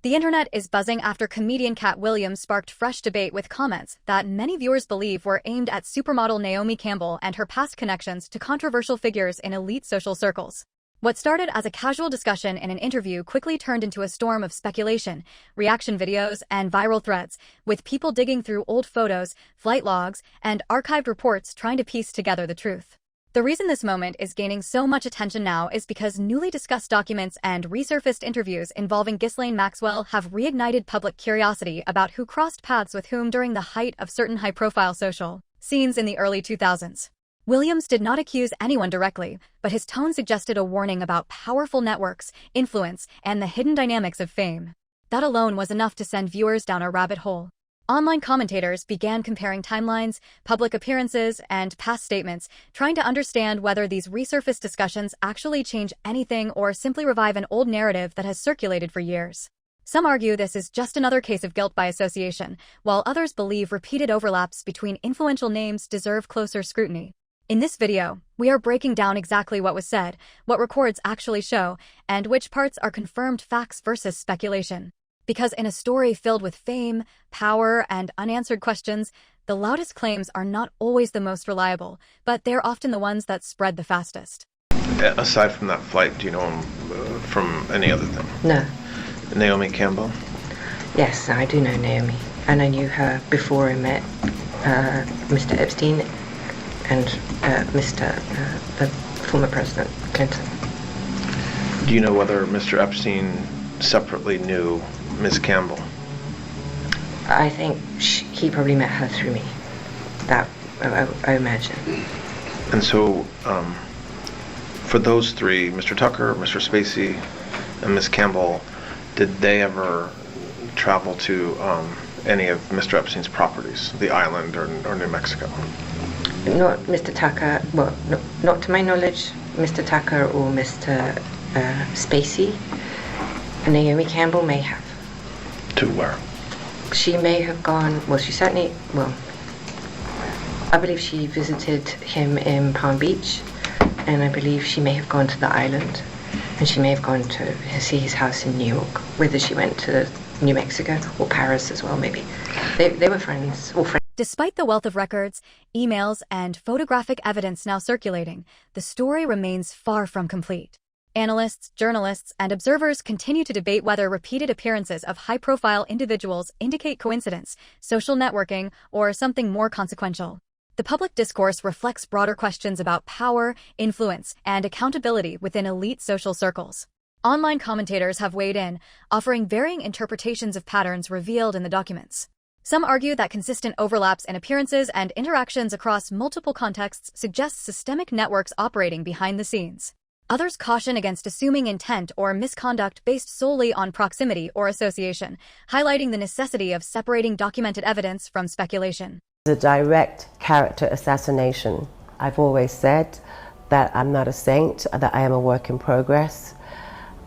The internet is buzzing after comedian Katt Williams sparked fresh debate with comments that many viewers believe were aimed at supermodel Naomi Campbell and her past connections to controversial figures in elite social circles. What started as a casual discussion in an interview quickly turned into a storm of speculation, reaction videos, and viral threads, with people digging through old photos, flight logs, and archived reports trying to piece together the truth. The reason this moment is gaining so much attention now is because newly discussed documents and resurfaced interviews involving Ghislaine Maxwell have reignited public curiosity about who crossed paths with whom during the height of certain high-profile social scenes in the early 2000s. Williams did not accuse anyone directly, but his tone suggested a warning about powerful networks, influence, and the hidden dynamics of fame. That alone was enough to send viewers down a rabbit hole. Online commentators began comparing timelines, public appearances, and past statements, trying to understand whether these resurfaced discussions actually change anything or simply revive an old narrative that has circulated for years. Some argue this is just another case of guilt by association, while others believe repeated overlaps between influential names deserve closer scrutiny. In this video, we are breaking down exactly what was said, what records actually show, and which parts are confirmed facts versus speculation. Because in a story filled with fame, power, and unanswered questions, the loudest claims are not always the most reliable, but they're often the ones that spread the fastest. Aside from that flight, do you know him from any other thing? No. Naomi Campbell? Yes, I do know Naomi. And I knew her before I met Mr. Epstein and the former President Clinton. Do you know whether Mr. Epstein separately knew Ms. Campbell? I think he probably met her through me. That, I imagine. And so, for those three, Mr. Tucker, Mr. Spacey, and Ms. Campbell, did they ever travel to any of Mr. Epstein's properties, the island or New Mexico? Not Mr. Tucker, well, not to my knowledge, Mr. Tucker or Mr. Spacey. Naomi Campbell may have. To where? She may have gone, well, she certainly, well, I believe she visited him in Palm Beach, and I believe she may have gone to the island, and she may have gone to see his house in New York, whether she went to New Mexico or Paris as well, maybe. They were friends, or friends. Despite the wealth of records, emails, and photographic evidence now circulating, the story remains far from complete. Analysts, journalists, and observers continue to debate whether repeated appearances of high-profile individuals indicate coincidence, social networking, or something more consequential. The public discourse reflects broader questions about power, influence, and accountability within elite social circles. Online commentators have weighed in, offering varying interpretations of patterns revealed in the documents. Some argue that consistent overlaps in appearances and interactions across multiple contexts suggest systemic networks operating behind the scenes. Others caution against assuming intent or misconduct based solely on proximity or association, highlighting the necessity of separating documented evidence from speculation. The direct character assassination. I've always said that I'm not a saint, that I am a work in progress,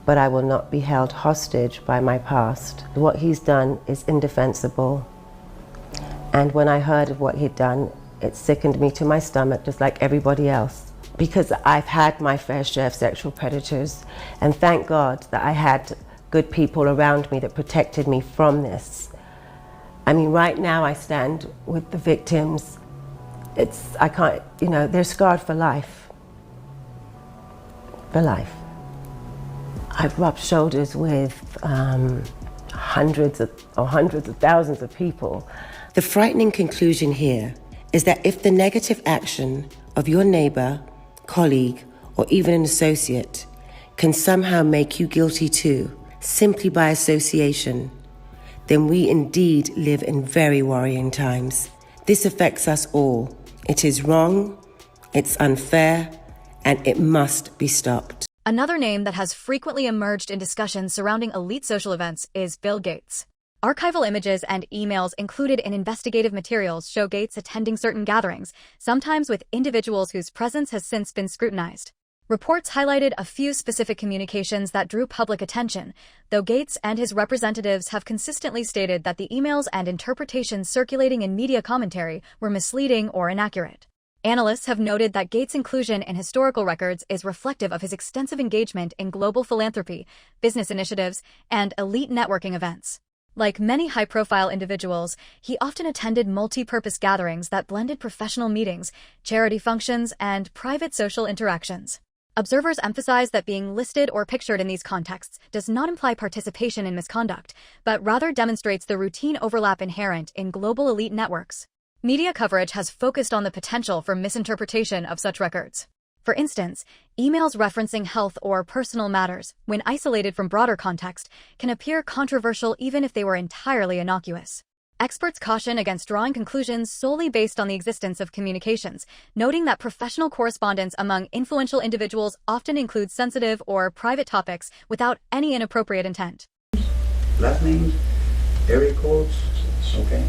but I will not be held hostage by my past. What he's done is indefensible. And when I heard of what he'd done, it sickened me to my stomach, just like everybody else. Because I've had my fair share of sexual predators, and thank God that I had good people around me that protected me from this. I mean, right now I stand with the victims. I can't, they're scarred for life. For life. I've rubbed shoulders with hundreds of thousands of people. The frightening conclusion here is that if the negative action of your neighbor, colleague, or even an associate can somehow make you guilty too, simply by association, then we indeed live in very worrying times. This affects us all. It is wrong, it's unfair, and it must be stopped. Another name that has frequently emerged in discussions surrounding elite social events is Bill Gates. Archival images and emails included in investigative materials show Gates attending certain gatherings, sometimes with individuals whose presence has since been scrutinized. Reports highlighted a few specific communications that drew public attention, though Gates and his representatives have consistently stated that the emails and interpretations circulating in media commentary were misleading or inaccurate. Analysts have noted that Gates' inclusion in historical records is reflective of his extensive engagement in global philanthropy, business initiatives, and elite networking events. Like many high-profile individuals, he often attended multi-purpose gatherings that blended professional meetings, charity functions, and private social interactions. Observers emphasize that being listed or pictured in these contexts does not imply participation in misconduct, but rather demonstrates the routine overlap inherent in global elite networks. Media coverage has focused on the potential for misinterpretation of such records. For instance, emails referencing health or personal matters, when isolated from broader context, can appear controversial even if they were entirely innocuous. Experts caution against drawing conclusions solely based on the existence of communications, noting that professional correspondence among influential individuals often includes sensitive or private topics without any inappropriate intent. Last names, area codes, okay.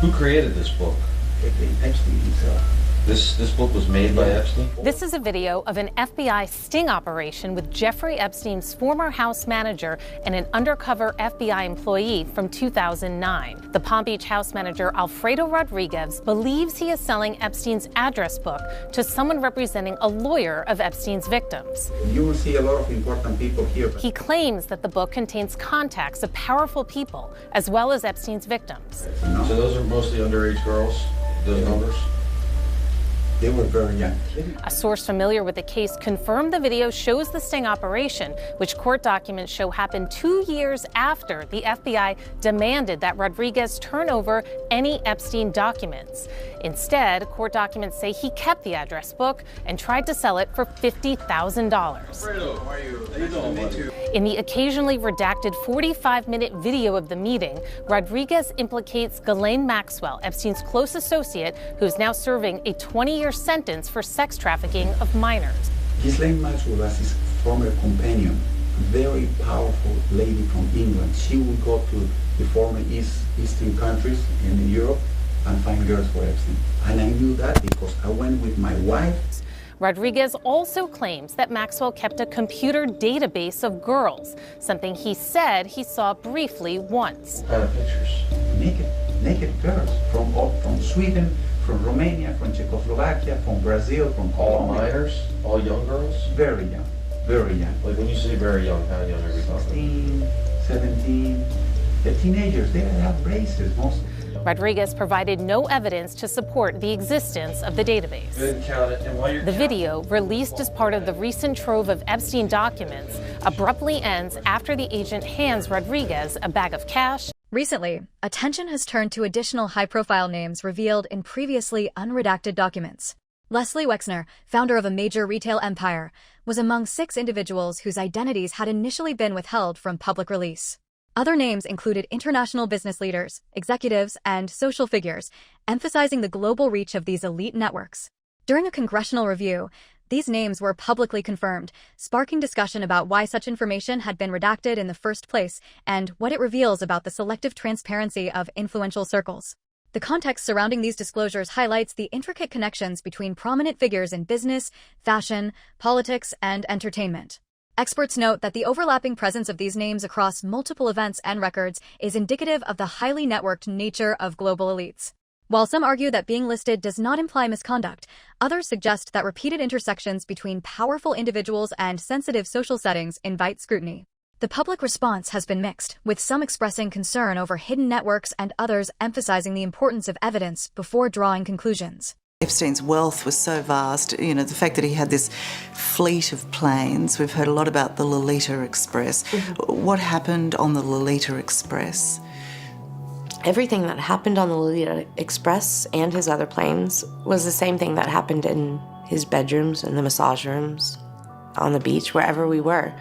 Who created this book? Epstein himself. This book was made by Epstein? This is a video of an FBI sting operation with Jeffrey Epstein's former house manager and an undercover FBI employee from 2009. The Palm Beach house manager, Alfredo Rodriguez, believes he is selling Epstein's address book to someone representing a lawyer of Epstein's victims. You will see a lot of important people here. He claims that the book contains contacts of powerful people, as well as Epstein's victims. So those are mostly underage girls, those numbers? They were very young. A source familiar with the case confirmed the video shows the sting operation, which court documents show happened 2 years after the FBI demanded that Rodriguez turn over any Epstein documents. Instead, court documents say he kept the address book and tried to sell it for $50,000. How are you? How you doing? Me too. In the occasionally redacted 45-minute video of the meeting, Rodriguez implicates Ghislaine Maxwell, Epstein's close associate, who's now serving a 20-year sentence for sex trafficking of minors. Ghislaine Maxwell was his former companion, a very powerful lady from England. She would go to the former Eastern countries in Europe and find girls for Epstein. And I knew that because I went with my wife. Rodriguez also claims that Maxwell kept a computer database of girls, something he said he saw briefly once. What kind of pictures? Naked girls from Sweden, from Romania, from Czechoslovakia, from Brazil, from All Colombia. minors? All young girls? Very young, very young. Like when you say very young, how young are we talking? 16, 17, they're teenagers. They have braces mostly. Rodriguez provided no evidence to support the existence of the database. Good, count it. And while you're The video, released as part of the recent trove of Epstein documents, abruptly ends after the agent hands Rodriguez a bag of cash. Recently, attention has turned to additional high-profile names revealed in previously unredacted documents. Leslie Wexner, founder of a major retail empire, was among 6 individuals whose identities had initially been withheld from public release. Other names included international business leaders, executives, and social figures, emphasizing the global reach of these elite networks. During a congressional review, these names were publicly confirmed, sparking discussion about why such information had been redacted in the first place and what it reveals about the selective transparency of influential circles. The context surrounding these disclosures highlights the intricate connections between prominent figures in business, fashion, politics, and entertainment. Experts note that the overlapping presence of these names across multiple events and records is indicative of the highly networked nature of global elites. While some argue that being listed does not imply misconduct, others suggest that repeated intersections between powerful individuals and sensitive social settings invite scrutiny. The public response has been mixed, with some expressing concern over hidden networks and others emphasizing the importance of evidence before drawing conclusions. Epstein's wealth was so vast, the fact that he had this fleet of planes. We've heard a lot about the Lolita Express. What happened on the Lolita Express? Everything that happened on the Lolita Express and his other planes was the same thing that happened in his bedrooms and the massage rooms, on the beach, wherever we were.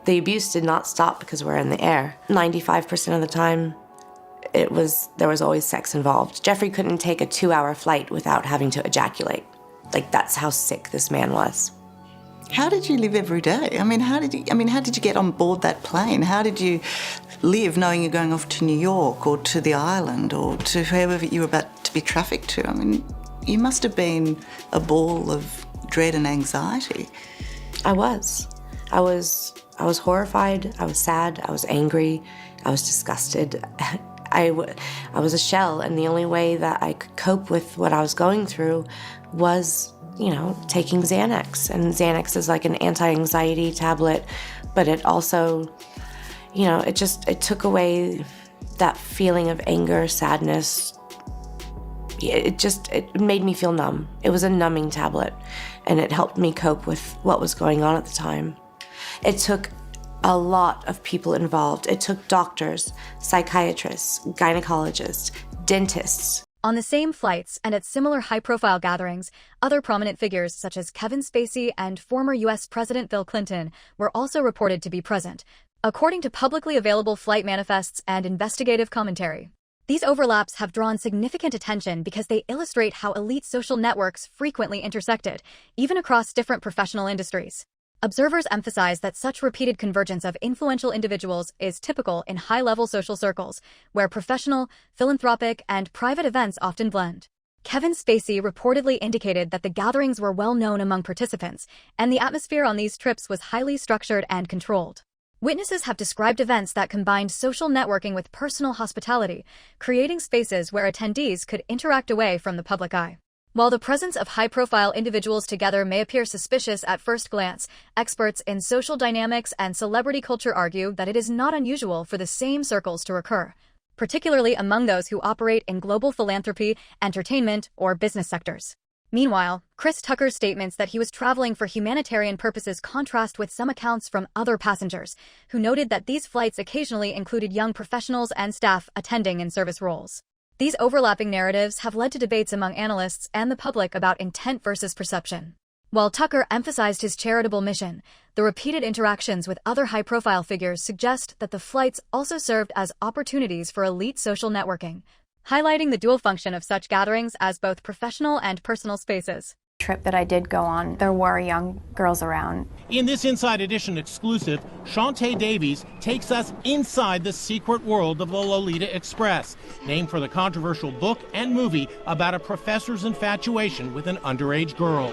The abuse did not stop because we're in the air. 95% of the time, there was always sex involved. Jeffrey couldn't take a 2-hour flight without having to ejaculate. That's how sick this man was. How did you live every day? How did you get on board that plane? How did you live knowing you're going off to New York or to the island or to wherever you were about to be trafficked to? You must have been a ball of dread and anxiety. I was horrified, I was sad, I was angry, I was disgusted. I was a shell, and the only way that I could cope with what I was going through was, taking Xanax. And Xanax is like an anti-anxiety tablet, but it also, it took away that feeling of anger, sadness. It made me feel numb. It was a numbing tablet, and it helped me cope with what was going on at the time. It took a lot of people involved. It took doctors, psychiatrists, gynecologists, dentists. On the same flights and at similar high-profile gatherings, other prominent figures such as Kevin Spacey and former U.S. President Bill Clinton were also reported to be present, according to publicly available flight manifests and investigative commentary. These overlaps have drawn significant attention because they illustrate how elite social networks frequently intersected, even across different professional industries. Observers emphasize that such repeated convergence of influential individuals is typical in high-level social circles, where professional, philanthropic, and private events often blend. Kevin Spacey reportedly indicated that the gatherings were well known among participants, and the atmosphere on these trips was highly structured and controlled. Witnesses have described events that combined social networking with personal hospitality, creating spaces where attendees could interact away from the public eye. While the presence of high-profile individuals together may appear suspicious at first glance, experts in social dynamics and celebrity culture argue that it is not unusual for the same circles to recur, particularly among those who operate in global philanthropy, entertainment, or business sectors. Meanwhile, Chris Tucker's statements that he was traveling for humanitarian purposes contrast with some accounts from other passengers, who noted that these flights occasionally included young professionals and staff attending in service roles. These overlapping narratives have led to debates among analysts and the public about intent versus perception. While Tucker emphasized his charitable mission, the repeated interactions with other high-profile figures suggest that the flights also served as opportunities for elite social networking, highlighting the dual function of such gatherings as both professional and personal spaces. Trip that I did go on, there were young girls around. In this Inside Edition exclusive, Shantae Davies takes us inside the secret world of the Lolita Express, named for the controversial book and movie about a professor's infatuation with an underage girl.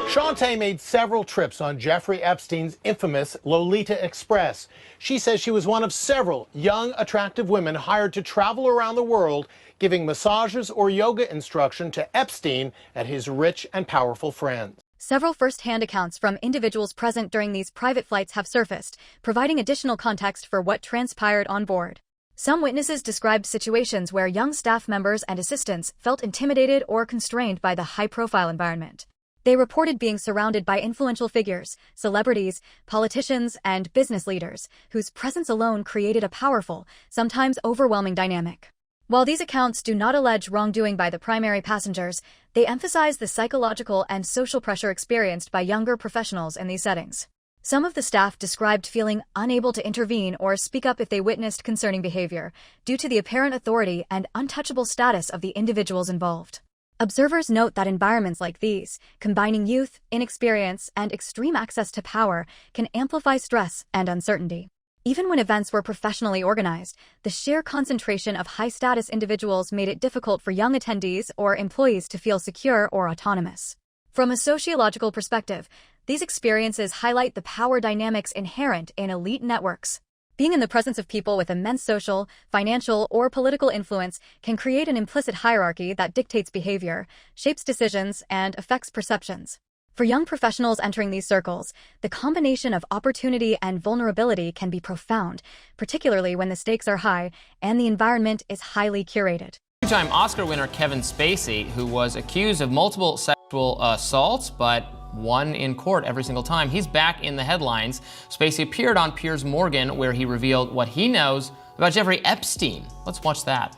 Shantae made several trips on Jeffrey Epstein's infamous Lolita Express. She says she was one of several young, attractive women hired to travel around the world, giving massages or yoga instruction to Epstein and his rich and powerful friends. Several first-hand accounts from individuals present during these private flights have surfaced, providing additional context for what transpired on board. Some witnesses described situations where young staff members and assistants felt intimidated or constrained by the high-profile environment. They reported being surrounded by influential figures, celebrities, politicians, and business leaders, whose presence alone created a powerful, sometimes overwhelming dynamic. While these accounts do not allege wrongdoing by the primary passengers, they emphasize the psychological and social pressure experienced by younger professionals in these settings. Some of the staff described feeling unable to intervene or speak up if they witnessed concerning behavior, due to the apparent authority and untouchable status of the individuals involved. Observers note that environments like these, combining youth, inexperience, and extreme access to power, can amplify stress and uncertainty. Even when events were professionally organized, the sheer concentration of high-status individuals made it difficult for young attendees or employees to feel secure or autonomous. From a sociological perspective, these experiences highlight the power dynamics inherent in elite networks. Being in the presence of people with immense social, financial, or political influence can create an implicit hierarchy that dictates behavior, shapes decisions, and affects perceptions. For young professionals entering these circles, the combination of opportunity and vulnerability can be profound, particularly when the stakes are high and the environment is highly curated. Two-time Oscar winner Kevin Spacey, who was accused of multiple sexual assaults, but won in court every single time. He's back in the headlines. Spacey appeared on Piers Morgan, where he revealed what he knows about Jeffrey Epstein. Let's watch that.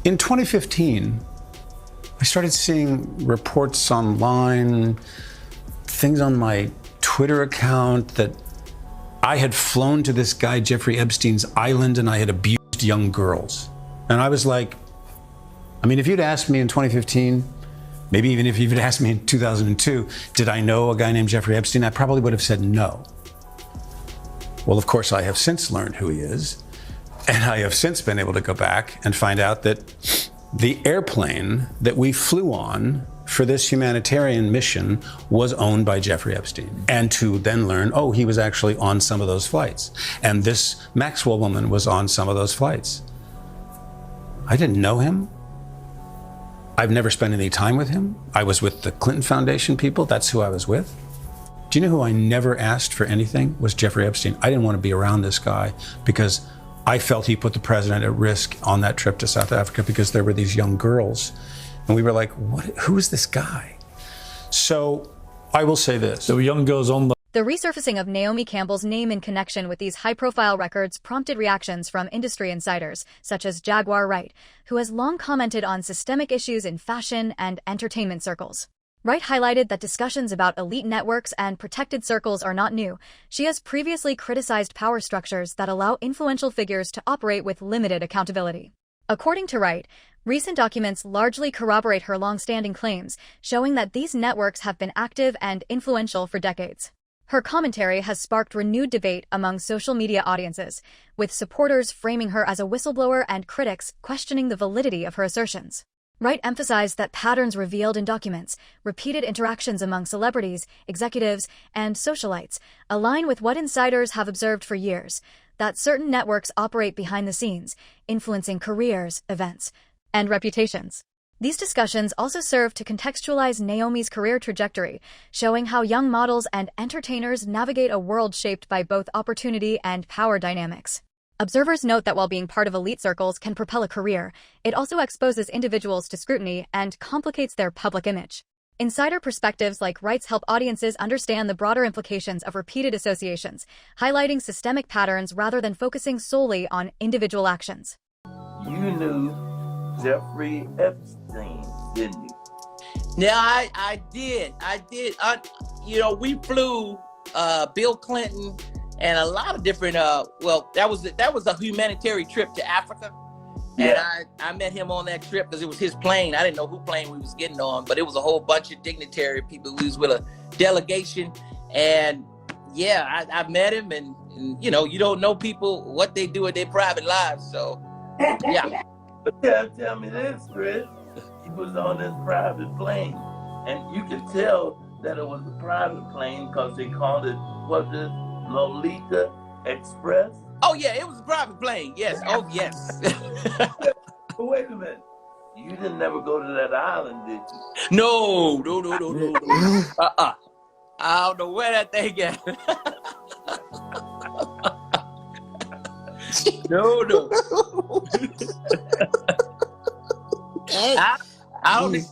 In 2015, I started seeing reports online, things on my Twitter account that I had flown to this guy Jeffrey Epstein's island and I had abused young girls. And I was like, if you'd asked me in 2015, maybe even if you'd asked me in 2002, did I know a guy named Jeffrey Epstein? I probably would have said no. Well, of course, I have since learned who he is. And I have since been able to go back and find out that the airplane that we flew on for this humanitarian mission was owned by Jeffrey Epstein. And to then learn, he was actually on some of those flights. And this Maxwell woman was on some of those flights. I didn't know him. I've never spent any time with him. I was with the Clinton Foundation people. That's who I was with. Do you know who I never asked for anything? Was Jeffrey Epstein. I didn't want to be around this guy because I felt he put the president at risk on that trip to South Africa because there were these young girls. And we were like, who is this guy? So I will say this. There were young girls on The resurfacing of Naomi Campbell's name in connection with these high-profile records prompted reactions from industry insiders, such as Jaguar Wright, who has long commented on systemic issues in fashion and entertainment circles. Wright highlighted that discussions about elite networks and protected circles are not new. She has previously criticized power structures that allow influential figures to operate with limited accountability. According to Wright, recent documents largely corroborate her long-standing claims, showing that these networks have been active and influential for decades. Her commentary has sparked renewed debate among social media audiences, with supporters framing her as a whistleblower and critics questioning the validity of her assertions. Wright emphasized that patterns revealed in documents, repeated interactions among celebrities, executives, and socialites align with what insiders have observed for years, that certain networks operate behind the scenes, influencing careers, events, and reputations. These discussions also serve to contextualize Naomi's career trajectory, showing how young models and entertainers navigate a world shaped by both opportunity and power dynamics. Observers note that while being part of elite circles can propel a career, it also exposes individuals to scrutiny and complicates their public image. Insider perspectives like Wright's help audiences understand the broader implications of repeated associations, highlighting systemic patterns rather than focusing solely on individual actions. You knew Jeffrey Epstein, didn't you? Yeah, I did. We flew Bill Clinton and a lot of different, that was a humanitarian trip to Africa. Yeah. And I met him on that trip because it was his plane. I didn't know who plane we was getting on, but it was a whole bunch of dignitary people. We was with a delegation. And yeah, I met him and you don't know people, what they do in their private lives. So, yeah. But you have to tell me this, Chris. He was on this private plane. And you could tell that it was a private plane because they called it, was it Lolita Express? Oh, yeah, it was a private plane. Yes. Oh, yes. But wait a minute. You didn't never go to that island, did you? No. I don't know where that thing at. No. I don't.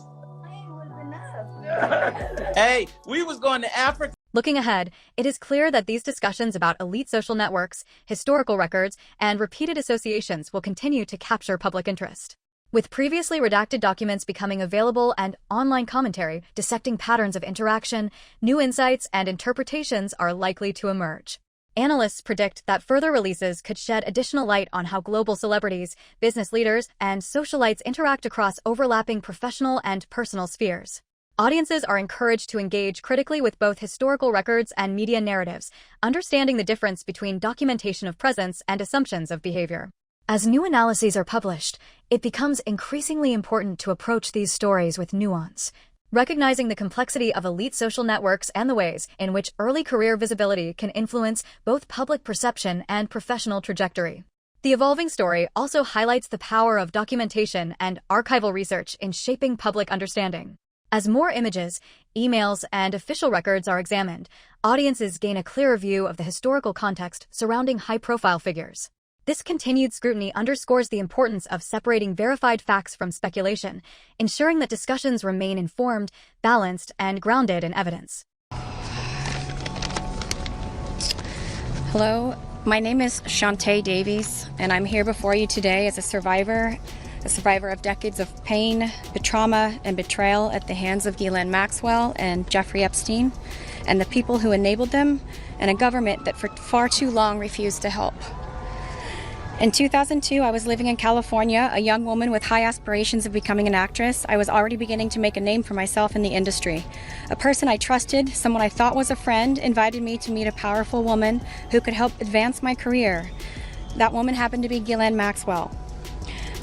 Hey, we was going to Africa. Looking ahead, it is clear that these discussions about elite social networks, historical records, and repeated associations will continue to capture public interest. With previously redacted documents becoming available and online commentary dissecting patterns of interaction, new insights and interpretations are likely to emerge. Analysts predict that further releases could shed additional light on how global celebrities, business leaders, and socialites interact across overlapping professional and personal spheres. Audiences are encouraged to engage critically with both historical records and media narratives, understanding the difference between documentation of presence and assumptions of behavior. As new analyses are published, it becomes increasingly important to approach these stories with nuance, recognizing the complexity of elite social networks and the ways in which early career visibility can influence both public perception and professional trajectory. The evolving story also highlights the power of documentation and archival research in shaping public understanding. As more images, emails, and official records are examined, audiences gain a clearer view of the historical context surrounding high-profile figures. This continued scrutiny underscores the importance of separating verified facts from speculation, ensuring that discussions remain informed, balanced, and grounded in evidence. Hello, my name is Shantae Davies, and I'm here before you today as a survivor of decades of pain, trauma, and betrayal at the hands of Ghislaine Maxwell and Jeffrey Epstein, and the people who enabled them, and a government that for far too long refused to help. In 2002, I was living in California, a young woman with high aspirations of becoming an actress. I was already beginning to make a name for myself in the industry. A person I trusted, someone I thought was a friend, invited me to meet a powerful woman who could help advance my career. That woman happened to be Ghislaine Maxwell.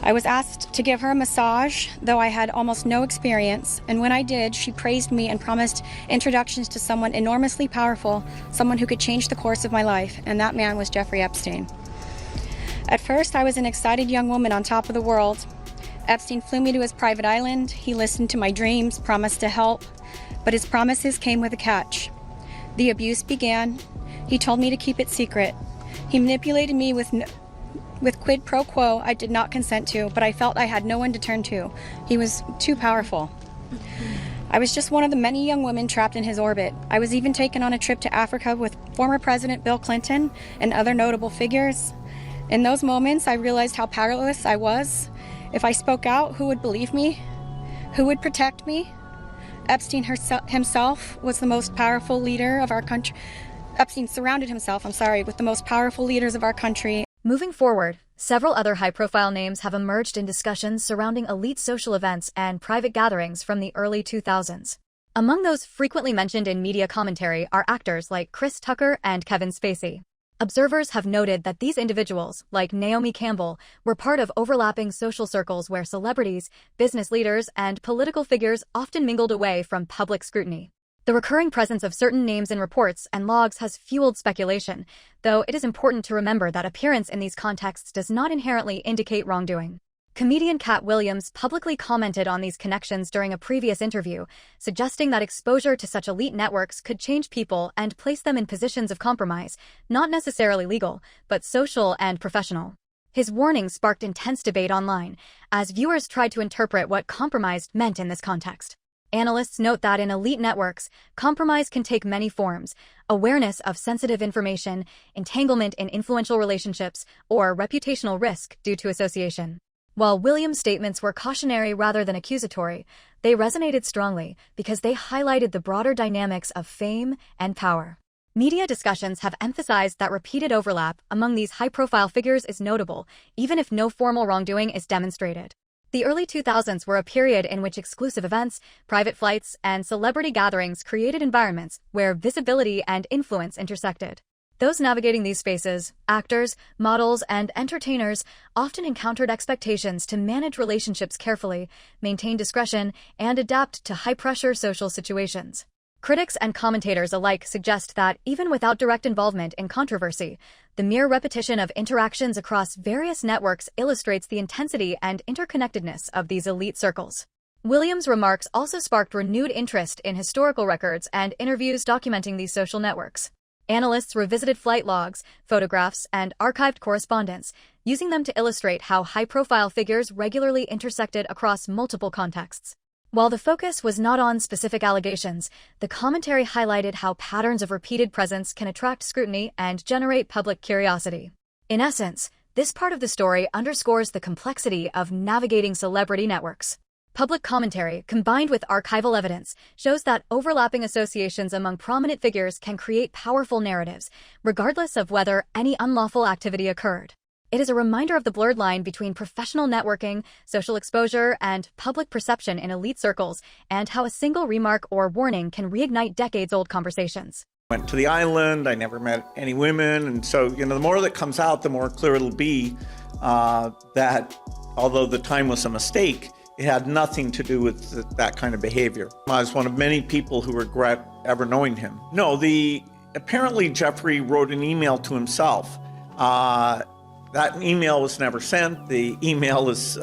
I was asked to give her a massage, though I had almost no experience, and when I did, she praised me and promised introductions to someone enormously powerful, someone who could change the course of my life, and that man was Jeffrey Epstein. At first, I was an excited young woman on top of the world, Epstein flew me to his private island. He listened to my dreams, promised to help, but his promises came with a catch. The abuse began. He told me to keep it secret. He manipulated me with quid pro quo I did not consent to, but I felt I had no one to turn to. He was too powerful. I was just one of the many young women trapped in his orbit. I was even taken on a trip to Africa with former President Bill Clinton and other notable figures. In those moments, I realized how powerless I was. If I spoke out, who would believe me? Who would protect me? Epstein himself was the most powerful leader of our country. Epstein surrounded himself, with the most powerful leaders of our country. Moving forward, several other high-profile names have emerged in discussions surrounding elite social events and private gatherings from the early 2000s. Among those frequently mentioned in media commentary are actors like Chris Tucker and Kevin Spacey. Observers have noted that these individuals, like Naomi Campbell, were part of overlapping social circles where celebrities, business leaders, and political figures often mingled away from public scrutiny. The recurring presence of certain names in reports and logs has fueled speculation, though it is important to remember that appearance in these contexts does not inherently indicate wrongdoing. Comedian Katt Williams publicly commented on these connections during a previous interview, suggesting that exposure to such elite networks could change people and place them in positions of compromise, not necessarily legal, but social and professional. His warning sparked intense debate online, as viewers tried to interpret what compromised meant in this context. Analysts note that in elite networks, compromise can take many forms: awareness of sensitive information, entanglement in influential relationships, or reputational risk due to association. While Williams' statements were cautionary rather than accusatory, they resonated strongly because they highlighted the broader dynamics of fame and power. Media discussions have emphasized that repeated overlap among these high-profile figures is notable, even if no formal wrongdoing is demonstrated. The early 2000s were a period in which exclusive events, private flights, and celebrity gatherings created environments where visibility and influence intersected. Those navigating these spaces, actors, models, and entertainers, often encountered expectations to manage relationships carefully, maintain discretion, and adapt to high-pressure social situations. Critics and commentators alike suggest that, even without direct involvement in controversy, the mere repetition of interactions across various networks illustrates the intensity and interconnectedness of these elite circles. Williams' remarks also sparked renewed interest in historical records and interviews documenting these social networks. Analysts revisited flight logs, photographs, and archived correspondence, using them to illustrate how high-profile figures regularly intersected across multiple contexts. While the focus was not on specific allegations, the commentary highlighted how patterns of repeated presence can attract scrutiny and generate public curiosity. In essence, this part of the story underscores the complexity of navigating celebrity networks. Public commentary, combined with archival evidence, shows that overlapping associations among prominent figures can create powerful narratives, regardless of whether any unlawful activity occurred. It is a reminder of the blurred line between professional networking, social exposure, and public perception in elite circles, and how a single remark or warning can reignite decades-old conversations. Went to the island, I never met any women, and so, the more that comes out, the more clear it'll be that although the time was a mistake, it had nothing to do with that kind of behavior. I was one of many people who regret ever knowing him. No, apparently Jeffrey wrote an email to himself. That email was never sent. The email is,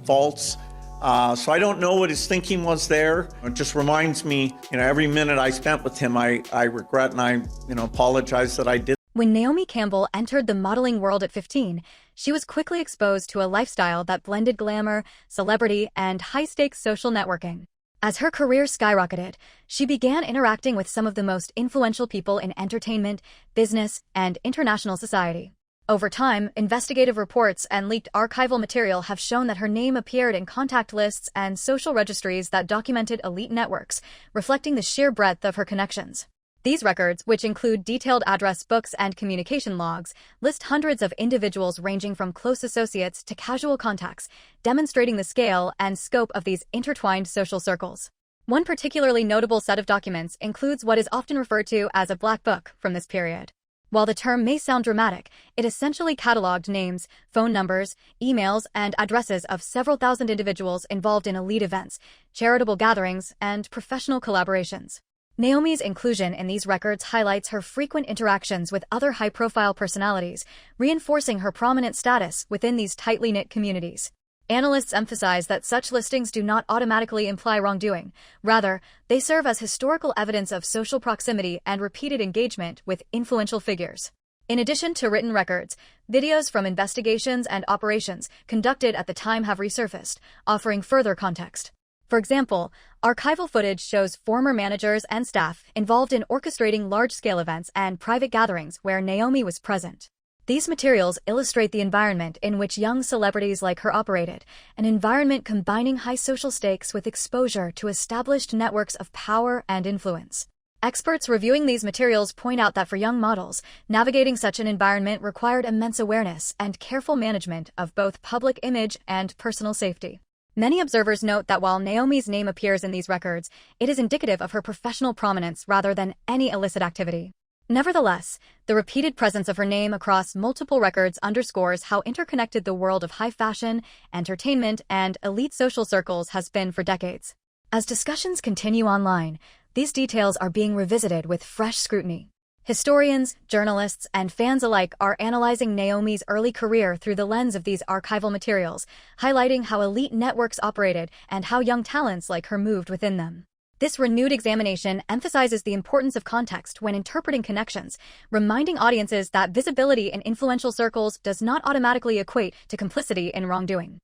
false. So I don't know what his thinking was there. It just reminds me, every minute I spent with him, I regret and I, apologize that I did. When Naomi Campbell entered the modeling world at 15, she was quickly exposed to a lifestyle that blended glamour, celebrity, and high-stakes social networking. As her career skyrocketed, she began interacting with some of the most influential people in entertainment, business, and international society. Over time, investigative reports and leaked archival material have shown that her name appeared in contact lists and social registries that documented elite networks, reflecting the sheer breadth of her connections. These records, which include detailed address books and communication logs, list hundreds of individuals ranging from close associates to casual contacts, demonstrating the scale and scope of these intertwined social circles. One particularly notable set of documents includes what is often referred to as a black book from this period. While the term may sound dramatic, it essentially cataloged names, phone numbers, emails, and addresses of several thousand individuals involved in elite events, charitable gatherings, and professional collaborations. Naomi's inclusion in these records highlights her frequent interactions with other high-profile personalities, reinforcing her prominent status within these tightly knit communities. Analysts emphasize that such listings do not automatically imply wrongdoing. Rather, they serve as historical evidence of social proximity and repeated engagement with influential figures. In addition to written records, videos from investigations and operations conducted at the time have resurfaced, offering further context. For example, archival footage shows former managers and staff involved in orchestrating large-scale events and private gatherings where Naomi was present. These materials illustrate the environment in which young celebrities like her operated, an environment combining high social stakes with exposure to established networks of power and influence. Experts reviewing these materials point out that for young models, navigating such an environment required immense awareness and careful management of both public image and personal safety. Many observers note that while Naomi's name appears in these records, it is indicative of her professional prominence rather than any illicit activity. Nevertheless, the repeated presence of her name across multiple records underscores how interconnected the world of high fashion, entertainment, and elite social circles has been for decades. As discussions continue online, these details are being revisited with fresh scrutiny. Historians, journalists, and fans alike are analyzing Naomi's early career through the lens of these archival materials, highlighting how elite networks operated and how young talents like her moved within them. This renewed examination emphasizes the importance of context when interpreting connections, reminding audiences that visibility in influential circles does not automatically equate to complicity in wrongdoing.